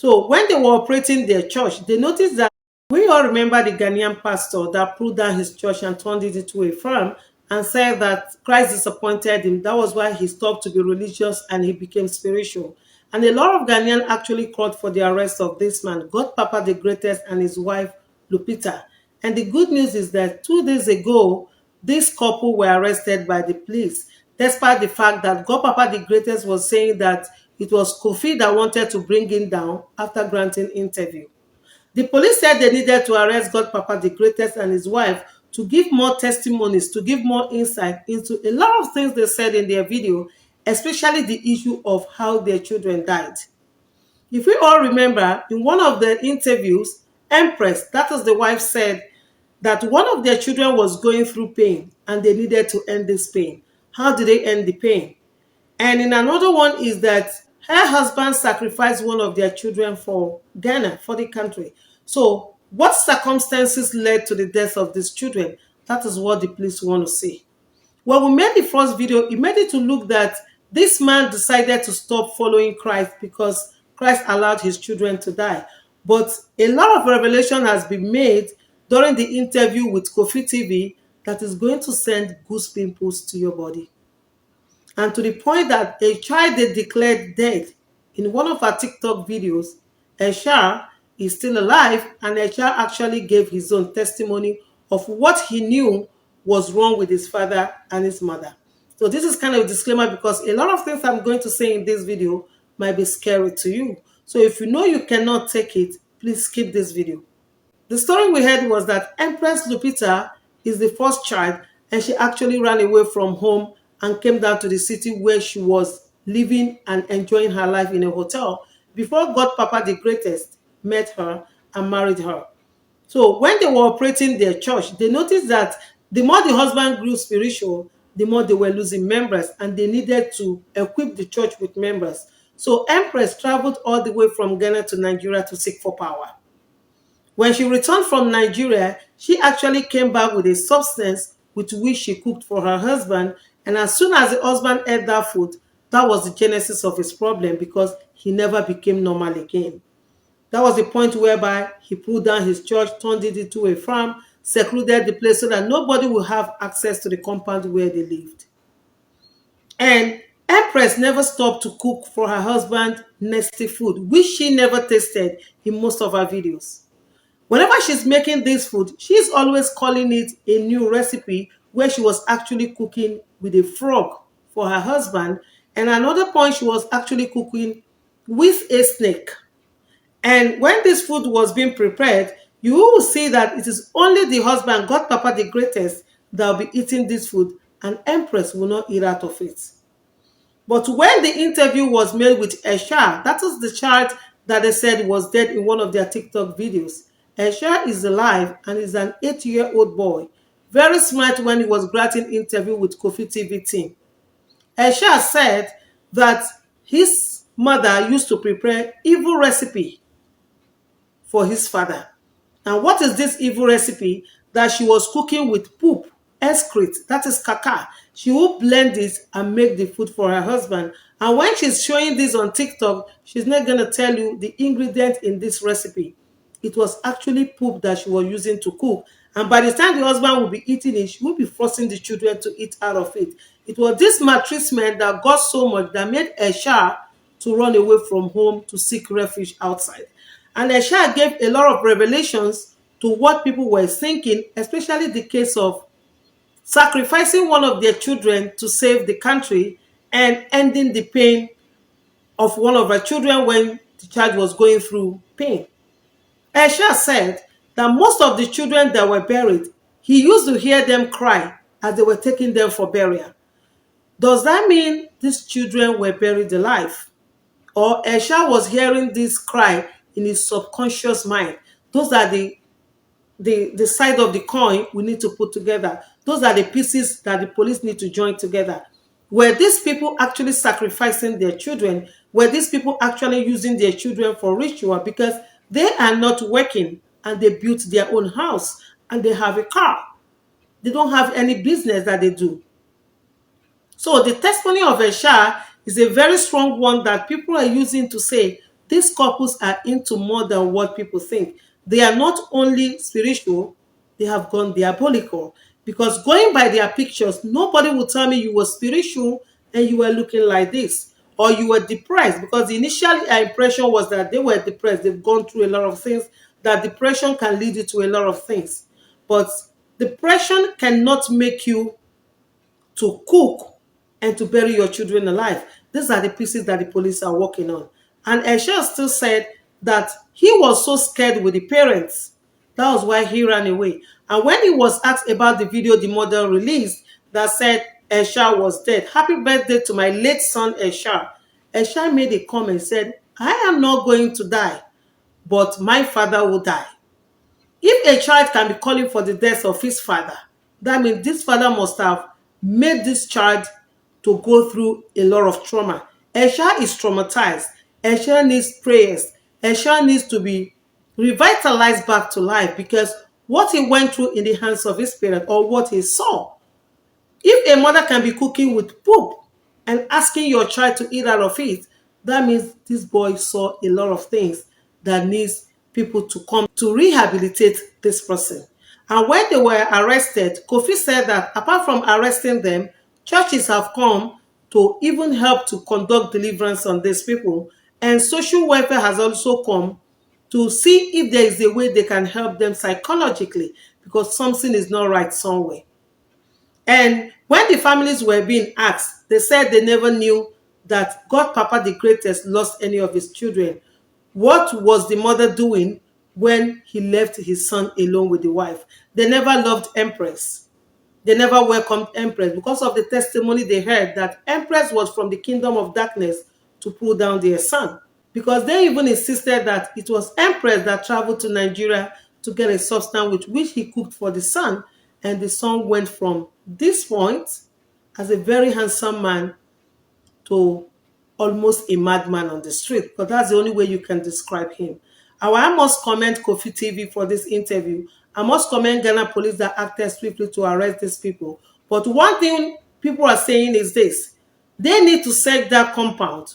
So when they were operating their church, they noticed that we all remember the Ghanaian pastor that pulled down his church and turned it into a farm and said that Christ disappointed him. That was why he stopped to be religious and he became spiritual. And a lot of Ghanaians actually called for the arrest of this man, God Papa the Greatest, and his wife Lupita. And the good news is that 2 days ago, this couple were arrested by the police, despite the fact that God Papa the Greatest was saying that it was Kofi that wanted to bring him down after granting interview. The police said they needed to arrest God Papa the Greatest and his wife to give more testimonies, to give more insight into a lot of things they said in their video, especially the issue of how their children died. If we all remember, in one of the interviews, Empress, that is the wife, said that one of their children was going through pain and they needed to end this pain. How did they end the pain? And in another one is that her husband sacrificed one of their children for Ghana, for the country. So what circumstances led to the death of these children? That is what the police want to see. When we made the first video, it made it to look that this man decided to stop following Christ because Christ allowed his children to die. But a lot of revelation has been made during the interview with Kofi TV that is going to send goose pimples to your body. And to the point that a child they declared dead in one of our TikTok videos, Esha is still alive, and Esha actually gave his own testimony of what he knew was wrong with his father and his mother. So this is kind of a disclaimer because a lot of things I'm going to say in this video might be scary to you. So if you know you cannot take it, please skip this video. The story we heard was that Empress Lupita is the first child, and she actually ran away from home and came down to the city where she was living and enjoying her life in a hotel before God Papa the Greatest met her and married her. So when they were operating their church, they noticed that the more the husband grew spiritual, the more they were losing members, and they needed to equip the church with members. So Empress traveled all the way from Ghana to Nigeria to seek for power. When she returned from Nigeria, she actually came back with a substance with which she cooked for her husband. And as soon as the husband ate that food, that was the genesis of his problem because he never became normal again. That was the point whereby he pulled down his church, turned it into a farm, secluded the place so that nobody will have access to the compound where they lived. And Empress never stopped to cook for her husband nasty food, which she never tasted in most of her videos. Whenever she's making this food, she's always calling it a new recipe where she was actually cooking with a frog for her husband. And another point, she was actually cooking with a snake. And when this food was being prepared, you will see that it is only the husband, God Papa the Greatest, that will be eating this food, and Empress will not eat out of it. But when the interview was made with Esha, that is the child that they said was dead in one of their TikTok videos. Esha is alive and is an 8-year-old boy, very smart when he was granting interview with Kofi TV team. Esha said that his mother used to prepare evil recipe for his father. And what is this evil recipe? That she was cooking with poop, excrete, that is caca. She will blend it and make the food for her husband. And when she's showing this on TikTok, she's not going to tell you the ingredient in this recipe. It was actually poop that she was using to cook. And by the time the husband will be eating it, she will be forcing the children to eat out of it. It was this maltreatment that got so much that made Esha to run away from home to seek refuge outside. And Esha gave a lot of revelations to what people were thinking, especially the case of sacrificing one of their children to save the country and ending the pain of one of her children when the child was going through pain. Esha said that most of the children that were buried, he used to hear them cry as they were taking them for burial. Does that mean these children were buried alive? Or Esha was hearing this cry in his subconscious mind? Those are the side of the coin we need to put together. Those are the pieces that the police need to join together. Were these people actually sacrificing their children? Were these people actually using their children for ritual? Because they are not working and they built their own house and they have a car. They don't have any business that they do. So the testimony of Esha is a very strong one that people are using to say these couples are into more than what people think. They are not only spiritual, they have gone diabolical. Because going by their pictures, nobody will tell me you were spiritual and you were looking like this, or you were depressed, because the initial impression was that they were depressed. They've gone through a lot of things, that depression can lead you to a lot of things. But depression cannot make you to cook and to bury your children alive. These are the pieces that the police are working on. And Esha still said that he was so scared with the parents. That was why he ran away. And when he was asked about the video the mother released that said Esha was dead, happy birthday to my late son Esha. Esha made a comment, said, I am not going to die, but my father will die. If a child can be calling for the death of his father, that means this father must have made this child to go through a lot of trauma. Esha is traumatized. Esha needs prayers. Esha needs to be revitalized back to life, because what he went through in the hands of his parents, or what he saw. If a mother can be cooking with poop and asking your child to eat out of it, that means this boy saw a lot of things that needs people to come to rehabilitate this person. And when they were arrested, Kofi said that apart from arresting them, churches have come to even help to conduct deliverance on these people. And social welfare has also come to see if there is a way they can help them psychologically, because something is not right somewhere. And when the families were being asked, they said they never knew that God Papa the Greatest lost any of his children. What was the mother doing when he left his son alone with the wife? They never loved Empress. They never welcomed Empress because of the testimony they heard that Empress was from the kingdom of darkness to pull down their son. Because they even insisted that it was Empress that traveled to Nigeria to get a substance with which he cooked for the son, and the son went from this point as a very handsome man to almost a madman on the street, but that's the only way you can describe him. I must commend Kofi TV for this interview. I must commend Ghana police that acted swiftly to arrest these people. But one thing people are saying is this: they need to search that compound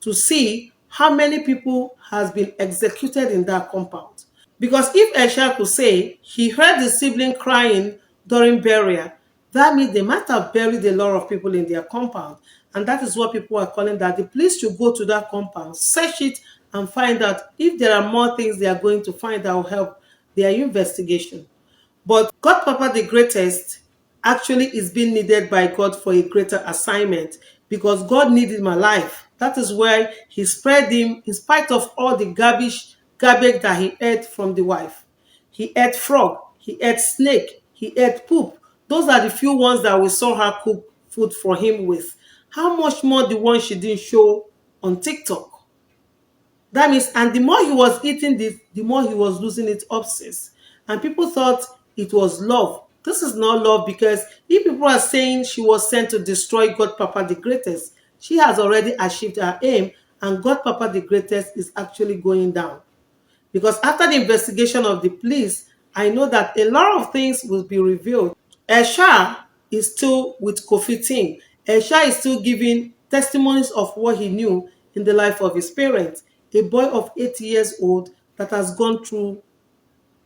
to see how many people has been executed in that compound. Because if Esha could say he heard the sibling crying during burial, that means they might have buried a lot of people in their compound. And that is what people are calling that. The police should go to that compound, search it, and find out if there are more things they are going to find that will help their investigation. But God Papa the Greatest actually is being needed by God for a greater assignment, because God needed him alive. That is why he spared him in spite of all the garbage that he ate from the wife. He ate frog, he ate snake, he ate poop. Those are the few ones that we saw her cook food for him with. How much more the one she didn't show on TikTok? That means, and the more he was eating this, the more he was losing its obsess. And people thought it was love. This is not love, because if people are saying she was sent to destroy God Papa the Greatest, she has already achieved her aim, and God Papa the Greatest is actually going down. Because after the investigation of the police, I know that a lot of things will be revealed. Esha is still with Kofi team. Esha is still giving testimonies of what he knew in the life of his parents. A boy of 8 years old that has gone through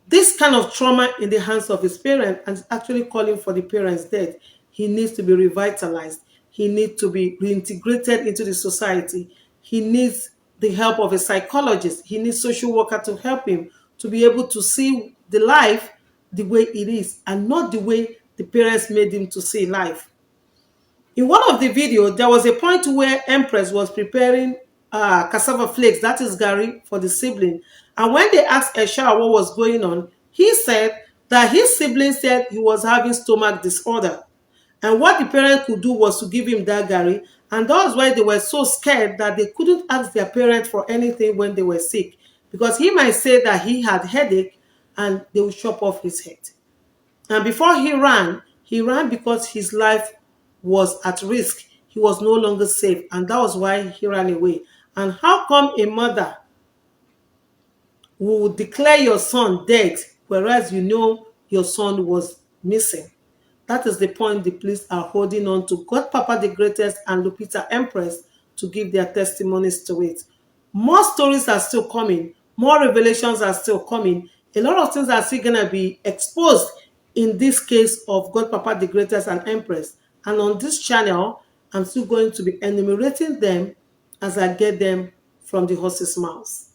this kind of trauma in the hands of his parents and is actually calling for the parents' death. He needs to be revitalized. He needs to be reintegrated into the society. He needs the help of a psychologist. He needs social worker to help him to be able to see the life the way it is and not the way the parents made him to see life. In one of the videos, there was a point where Empress was preparing cassava flakes, that is Gary, for the sibling. And when they asked Esha what was going on, he said that his sibling said he was having stomach disorder. And what the parent could do was to give him that Gary. And that was why they were so scared that they couldn't ask their parent for anything when they were sick. Because he might say that he had headache and they would chop off his head. And before he ran because his life was at risk. He was no longer safe, and that was why he ran away. And how come a mother will declare your son dead, whereas you know your son was missing? That is the point the police are holding on to God Papa the Greatest and Lupita Empress to give their testimonies to it. More stories are still coming. More revelations are still coming. A lot of things are still going to be exposed in this case of God Papa the Greatest and Empress. And on this channel, I'm still going to be enumerating them as I get them from the horse's mouth.